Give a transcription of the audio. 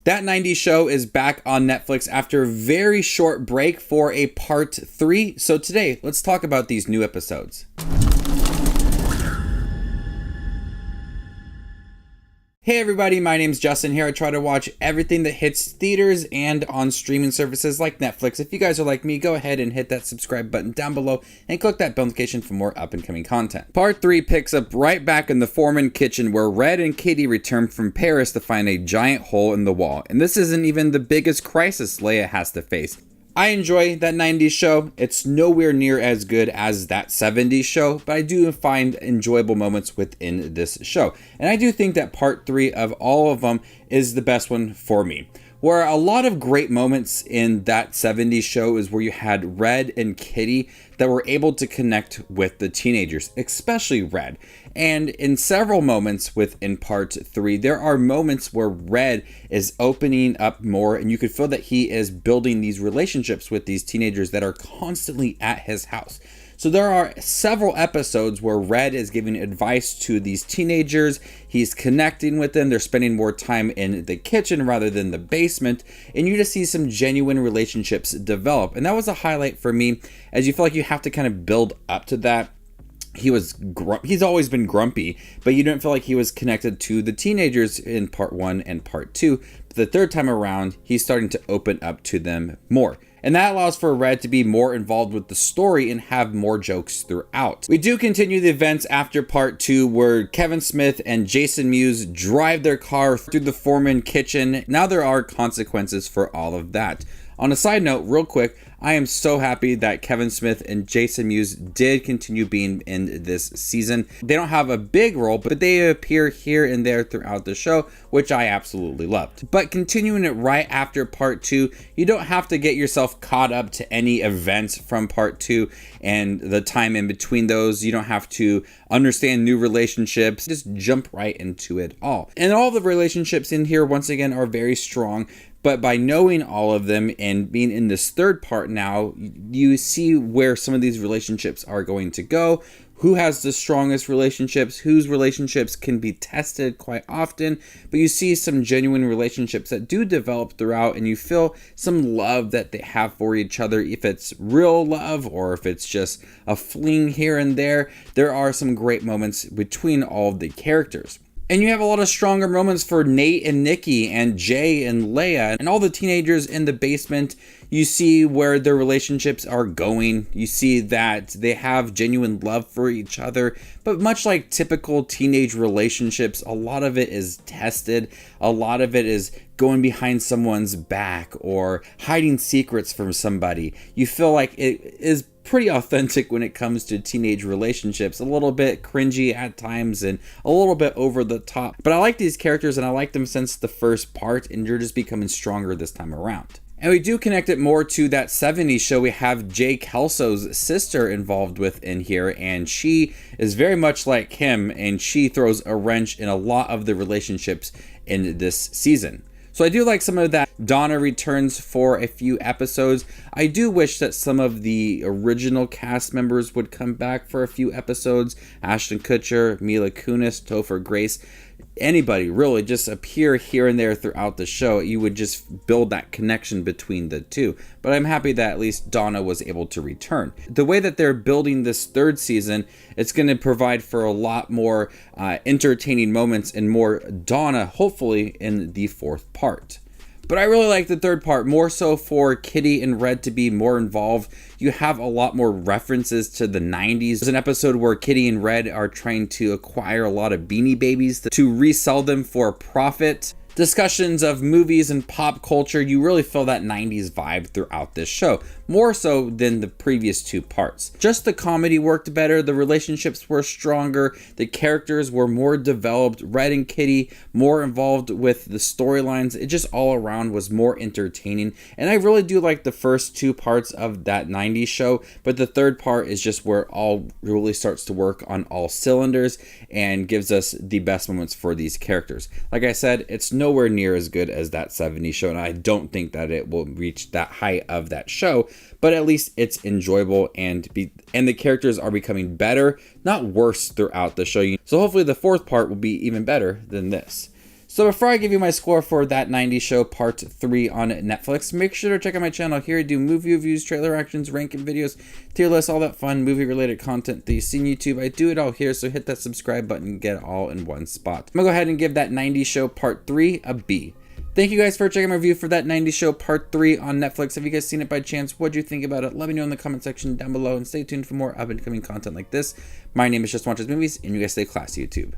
That 90s show is back on Netflix after a very short break for a part 3. So today, let's talk about these new episodes. Hey everybody, my name's Justin here. I try to watch everything that hits theaters and on streaming services like Netflix. If you guys are like me, go ahead and hit that subscribe button down below and click that bell notification for more up and coming content. Part 3 picks up right back in the Forman kitchen where Red and Kitty return from Paris to find a giant hole in the wall. And this isn't even the biggest crisis Leia has to face. I enjoy that 90s show. It's nowhere near as good as that 70s show, but I do find enjoyable moments within this show. And I do think that part 3 of all of them is the best one for me. Where a lot of great moments in that 70s show is where you had Red and Kitty that were able to connect with the teenagers, especially Red. And in several moments within part 3, there are moments where Red is opening up more and you could feel that he is building these relationships with these teenagers that are constantly at his house. So there are several episodes where Red is giving advice to these teenagers. He's connecting with them. They're spending more time in the kitchen rather than the basement. And you just see some genuine relationships develop. And that was a highlight for me, as you feel like you have to kind of build up to that. He's always been grumpy, but you didn't feel like he was connected to the teenagers in part 1 and part 2. But the third time around, he's starting to open up to them more. And that allows for Red to be more involved with the story and have more jokes throughout. We do continue the events after part 2 where Kevin Smith and Jason Mewes drive their car through the Forman kitchen. Now there are consequences for all of that. On a side note, real quick, I am so happy that Kevin Smith and Jason Mewes did continue being in this season. They don't have a big role, but they appear here and there throughout the show, which I absolutely loved. But continuing it right after part 2, you don't have to get yourself caught up to any events from part 2 and the time in between those. You don't have to understand new relationships. Just jump right into it all. And all the relationships in here, once again, are very strong. But by knowing all of them and being in this third part now, you see where some of these relationships are going to go, who has the strongest relationships, whose relationships can be tested quite often. But you see some genuine relationships that do develop throughout, and you feel some love that they have for each other. If it's real love or if it's just a fling here and there, there are some great moments between all of the characters. And you have a lot of stronger moments for Nate and Nikki and Jay and Leia and all the teenagers in the basement. You see where their relationships are going. You see that they have genuine love for each other. But much like typical teenage relationships, a lot of it is tested. A lot of it is going behind someone's back or hiding secrets from somebody. You feel like it is pretty authentic when it comes to teenage relationships. A little bit cringy at times and a little bit over the top. But I like these characters and I like them since the first part, and you're just becoming stronger this time around. And we do connect it more to that 70s show. We have Jay Kelso's sister involved with in here, and she is very much like him, and she throws a wrench in a lot of the relationships in this season. So I do like some of that. Donna returns for a few episodes. I do wish that some of the original cast members would come back for a few episodes. Ashton Kutcher, Mila Kunis, Topher Grace. Anybody really just appear here and there throughout the show. You would just build that connection between the two. But I'm happy that at least Donna was able to return. The way that they're building this third season, it's going to provide for a lot more entertaining moments and more Donna, hopefully, in the fourth part. But I really like the third part, more so for Kitty and Red to be more involved. You have a lot more references to the 90s. There's an episode where Kitty and Red are trying to acquire a lot of Beanie Babies to resell them for a profit. Discussions of movies and pop culture, you really feel that 90s vibe throughout this show, more so than the previous two parts. Just the comedy worked better, the relationships were stronger, the characters were more developed, Red and Kitty more involved with the storylines. It just all around was more entertaining, and I really do like the first two parts of that 90s show, but the third part is just where it all really starts to work on all cylinders and gives us the best moments for these characters. Like I said, it's nowhere near as good as that 70s show, and I don't think that it will reach that height of that show, but at least it's enjoyable, and the characters are becoming better, not worse throughout the show. So hopefully the fourth part will be even better than this. So before I give you my score for That 90s Show Part 3 on Netflix, make sure to check out my channel. Here I do movie reviews, trailer actions, ranking videos, tier lists, all that fun movie-related content that you see on YouTube. I do it all here, so hit that subscribe button and get it all in one spot. I'm going to go ahead and give That 90s Show Part 3 a B. Thank you guys for checking my review for That 90s Show Part 3 on Netflix. Have you guys seen it by chance? What'd you think about it? Let me know in the comment section down below, and stay tuned for more up-and-coming content like this. My name is Just Watches Movies, and you guys stay classy, YouTube.